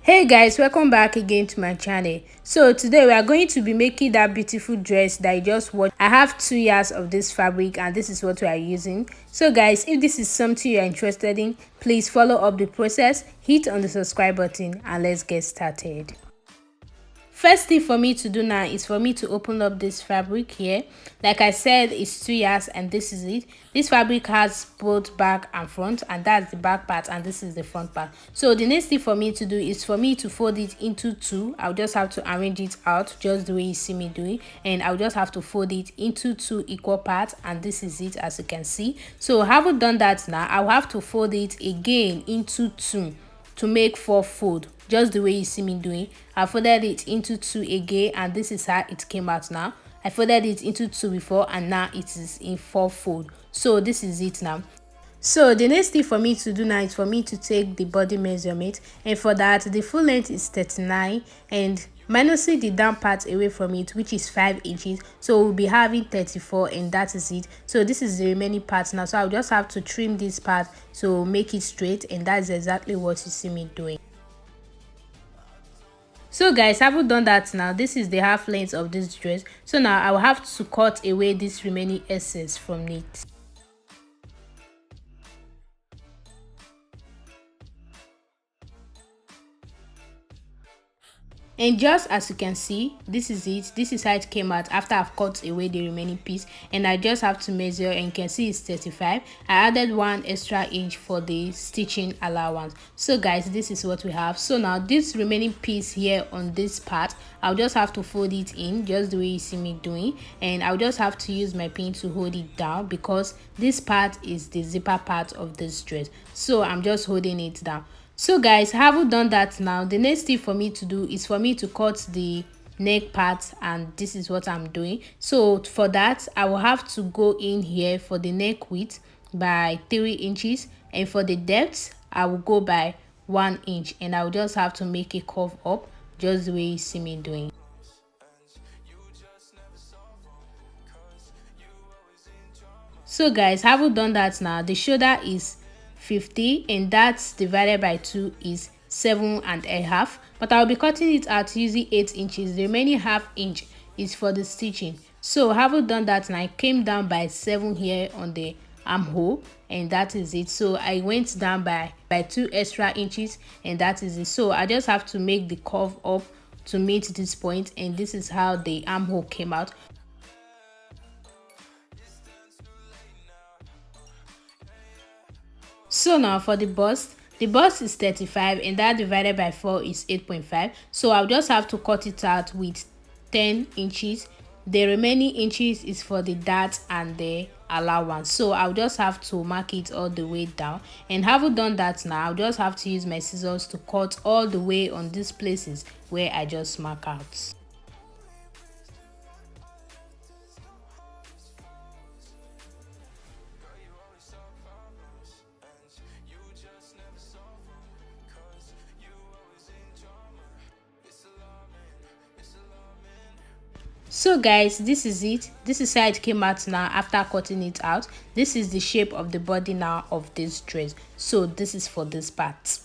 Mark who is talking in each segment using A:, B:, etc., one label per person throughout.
A: Hey guys, welcome back again to my channel. So today we are going to be making that beautiful dress that I just watched. I have 2 yards of this fabric and this is what we are using. So guys, if this is something you are interested in, please follow up the process, hit on the subscribe button and let's get started. First thing for me to do now is for me to open up this fabric here. Like I said, it's 2 yards and this is it. This fabric has both back and front, and that's the back part and this is the front part. So the next thing for me to do is for me to fold it into two. I'll just have to arrange it out just the way you see me doing, and I'll just have to fold it into 2 equal parts, and this is it as you can see. So having done that now, I'll have to fold it again into 2 to make 4 fold, just the way you see me doing. I folded it into 2 again and this is how it came out now. I folded it into 2 before and now it is in 4 fold. So this is it now. So the next thing for me to do now is for me to take the body measurement, and for that the full length is 39 and minusing the down part away from it, which is 5 inches, so we'll be having 34, and that is it. So this is the remaining part now, so I'll just have to trim this part to make it straight, and that's exactly what you see me doing. So guys, having done that now, this is the half length of this dress. So now I will have to cut away this remaining excess from it. And just as you can see, this is it. This is how it came out after I've cut away the remaining piece, and I just have to measure, and you can see it's 35. I added 1 extra inch for the stitching allowance. So guys, this is what we have. So now this remaining piece here on this part, I'll just have to fold it in just the way you see me doing, and I'll just have to use my pin to hold it down because this part is the zipper part of this dress. So I'm just holding it down. So guys, having done that now, the next thing for me to do is for me to cut the neck part, and this is what I'm doing. So for that, I will have to go in here for the neck width by 3 inches, and for the depth I will go by 1 inch, and I'll just have to make a curve up just the way you see me doing. So guys, having done that now, the shoulder is 50 and that's divided by 2 is 7.5, but I'll be cutting it out using 8 inches. The remaining half inch is for the stitching. So having done that, and I came down by 7 here on the armhole, and that is it. So I went down by 2 extra inches, and that is it. So I just have to make the curve up to meet this point, and this is how the armhole came out. So now for the bust is 35 and that divided by 4 is 8.5. So I'll just have to cut it out with 10 inches. The remaining inches is for the dart and the allowance. So I'll just have to mark it all the way down, and having done that now, I'll just have to use my scissors to cut all the way on these places where I just mark out. So guys, this is it. This is how it came out now after cutting it out. This is the shape of the body now of this dress. So this is for this part.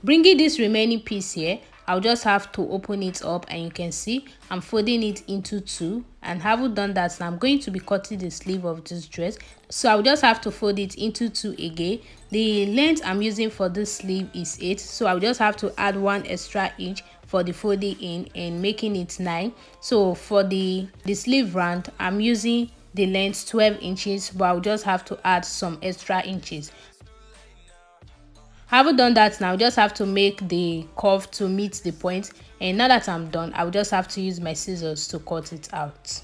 A: Bringing this remaining piece here, I'll just have to open it up, and you can see I'm folding it into 2, and having done that now, I'm going to be cutting the sleeve of this dress. So I'll just have to fold it into 2 again. The length I'm using for this sleeve is 8, so I'll just have to add 1 extra inch for the folding in and making it 9. So for the sleeve round, I'm using the length 12 inches, but I'll just have to add some extra inches. Having done that now, I'll just have to make the curve to meet the point, and now that I'm done, I'll just have to use my scissors to cut it out.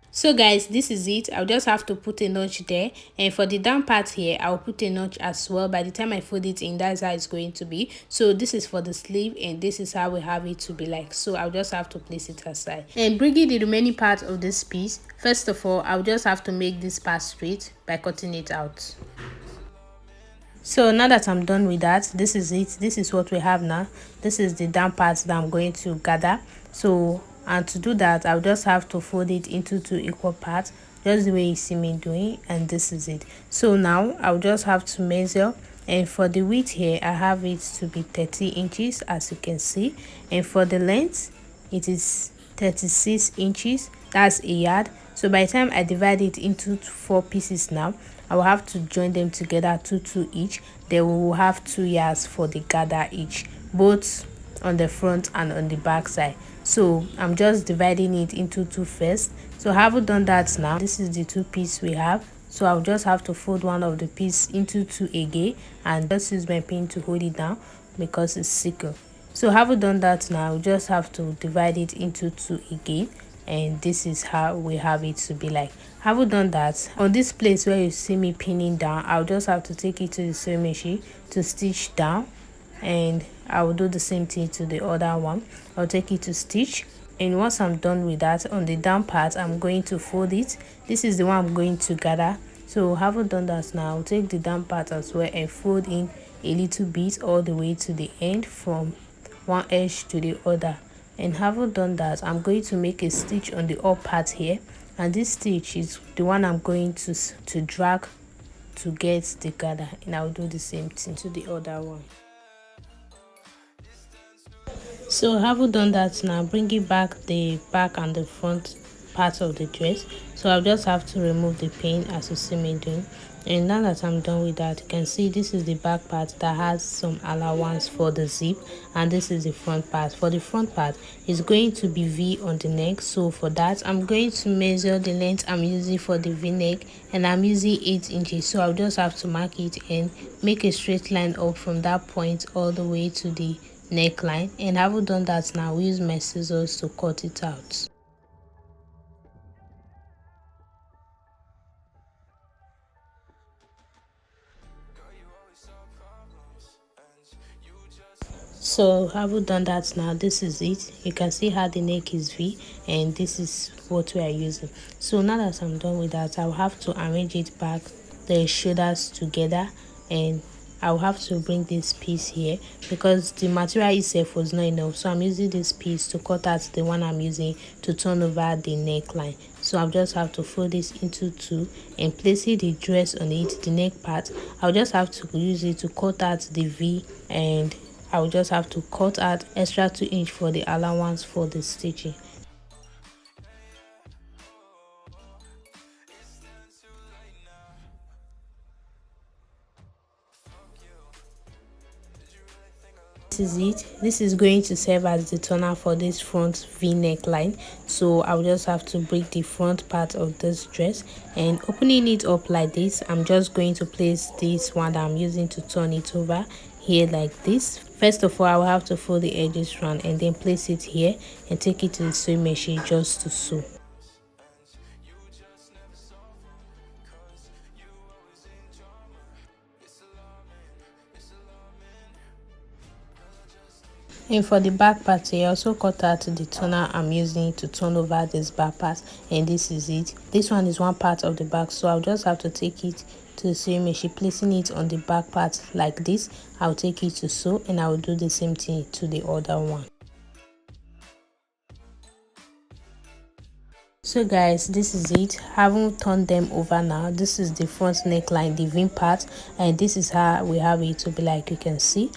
A: So guys, this is it. I'll just have to put a notch there, and for the down part here, I'll put a notch as well. By the time I fold it in, that's how it's going to be. So this is for the sleeve, and this is how we have it to be like. So I'll just have to place it aside, and bringing the remaining part of this piece, first of all, I'll just have to make this part straight by cutting it out. So now that I'm done with that, this is it. This is what we have now. This is the down part that I'm going to gather. So and to do that I'll just have to fold it into 2 equal parts, just the way you see me doing, and this is it. So now I'll just have to measure, and for the width here I have it to be 30 inches as you can see, and for the length it is 36 inches, that's a yard. So by the time I divide it into 4 pieces now, I will have to join them together 2 each. Then we will have 2 yards for the gather each, both on the front and on the back side. So I'm just dividing it into 2 first. So having done that now, this is the 2 pieces we have. So I'll just have to fold one of the piece into 2 again, and just use my pin to hold it down because it's sickle. So having done that now, we just have to divide it into 2 again, and this is how we have it to be like. Having done that, on this place where you see me pinning down, I'll just have to take it to the sewing machine to stitch down, and I will do the same thing to the other one. I'll take it to stitch, and once I'm done with that, on the down part I'm going to fold it. This is the one I'm going to gather. So having done that now, I'll take the down part as well and fold in a little bit all the way to the end from one edge to the other. And having done that, I'm going to make a stitch on the up part here, and this stitch is the one I'm going to drag to get the gather, and I'll do the same thing to the other one. So having done that now, bringing back the back and the front part of the dress, so I'll just have to remove the pin as you see me doing. And now that I'm done with that, you can see this is the back part that has some allowance for the zip, and this is the front part. For the front part, it's going to be V on the neck. So for that, I'm going to measure the length I'm using for the V-neck, and I'm using 8 inches. So I'll just have to mark it and make a straight line up from that point all the way to the neckline. And having done that now, we use my scissors to cut it out. So having done that now, this is it. You can see how the neck is V, and this is what we are using. So now that I'm done with that, I'll have to arrange it back, the shoulders together, and I'll have to bring this piece here because the material itself was not enough. So I'm using this piece to cut out the one I'm using to turn over the neckline. So I'll just have to fold this into 2 and placing the dress on it, the neck part. I'll just have to use it to cut out the V, and I'll just have to cut out extra 2 inch for the allowance for the stitching. This is it. This is going to serve as the toner for this front V neckline. So I'll just have to break the front part of this dress, and opening it up like this, I'm just going to place this one that I'm using to turn it over here like this. First of all, I will have to fold the edges round and then place it here and take it to the sewing machine just to sew. And for the back part, I also cut out the toner I'm using to turn over this back part, and this is it. This one is one part of the back, so I'll just have to take it to the sewing machine, placing it on the back part like this. I'll take it to sew, and I will do the same thing to the other one. So guys, this is it. Having turned them over now, this is the front neckline, the V part, and this is how we have it to be like, you can see.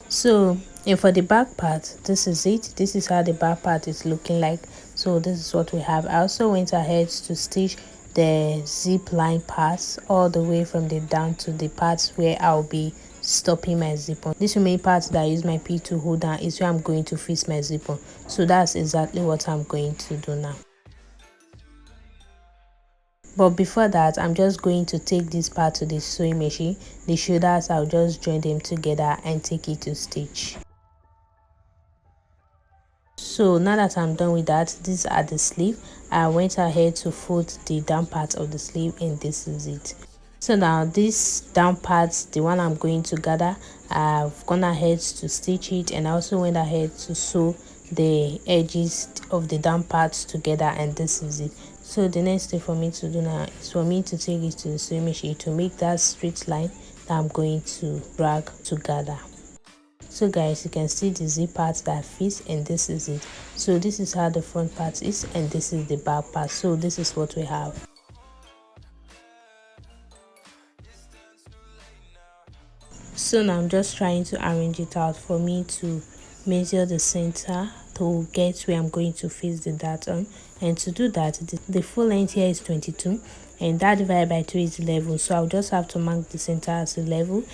A: So, and for the back part, this is it. This is how the back part is looking like. So this is what we have. I also went ahead to stitch the zip line parts all the way from the down to the parts where I'll be stopping my zip on. This remaining part that I use my P to hold down is where I'm going to fix my zip on. So that's exactly what I'm going to do now. But before that, I'm just going to take this part to the sewing machine. The shoulders, I'll just join them together and take it to stitch. So now that I'm done with that, these are the sleeve. I went ahead to fold the down part of the sleeve, and this is it. So now this down part, the one I'm going to gather, I've gone ahead to stitch it, and I also went ahead to sew the edges of the down parts together, and this is it. So the next thing for me to do now is for me to take it to the sewing machine to make that straight line that I'm going to drag together. So guys, you can see the zip part that fits, and this is it. So this is how the front part is, and this is the back part. So this is what we have. So now I'm just trying to arrange it out for me to measure the center to get where I'm going to face the dart on. And to do that, the full length here is 22, and that divided by 2 is 11. So I'll just have to mark the center as 11.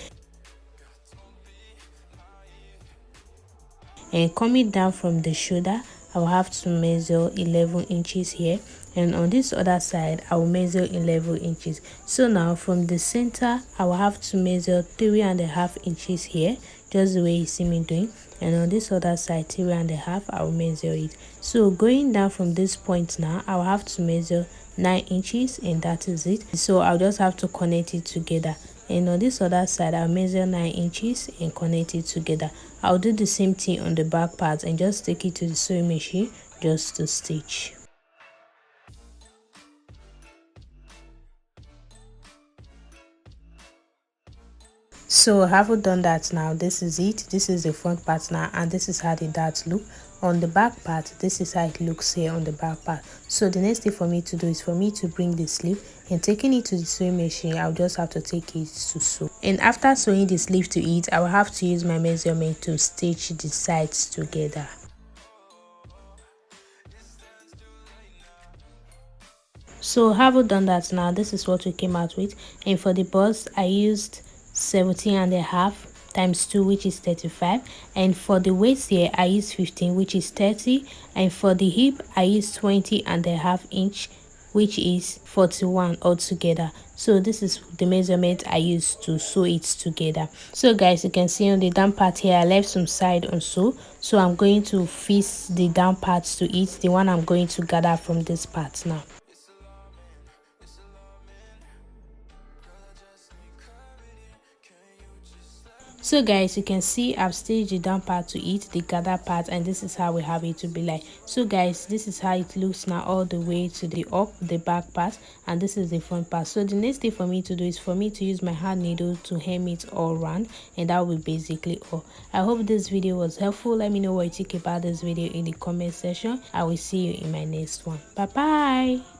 A: And coming down from the shoulder, I'll have to measure 11 inches here, and on this other side I will measure 11 inches. So now from the center I will have to measure 3.5 inches here, just the way you see me doing, and on this other side 3.5 I will measure it. So going down from this point now, I will have to measure 9 inches, and that is it. So I'll just have to connect it together, and on this other side I'll measure 9 inches and connect it together. I'll do the same thing on the back part and just take it to the sewing machine just to stitch. So having done that now, this is it. This is the front part now, and this is how the darts look. On the back part, this is how it looks here on the back part. So the next thing for me to do is for me to bring the sleeve, and taking it to the sewing machine, I'll just have to take it to sew. And after sewing the sleeve to it, I will have to use my measurement to stitch the sides together. So having done that now, this is what we came out with. And for the bust, I used 17.5 times 2, which is 35, and for the waist here I used 15, which is 30, and for the hip I used 20.5 inch, which is 41 altogether. So this is the measurement I used to sew it together. So guys, you can see on the down part here I left some side unsew, so I'm going to fix the down parts to it, the one I'm going to gather from this part now. So guys, you can see I've stitched the down part to it, the gather part, and this is how we have it to be like. So guys, this is how it looks now all the way to the back part, and this is the front part. So the next thing for me to do is for me to use my hand needle to hem it all around, and that will be basically all. I hope this video was helpful. Let me know what you think about this video in the comment section. I will see you in my next one. Bye bye.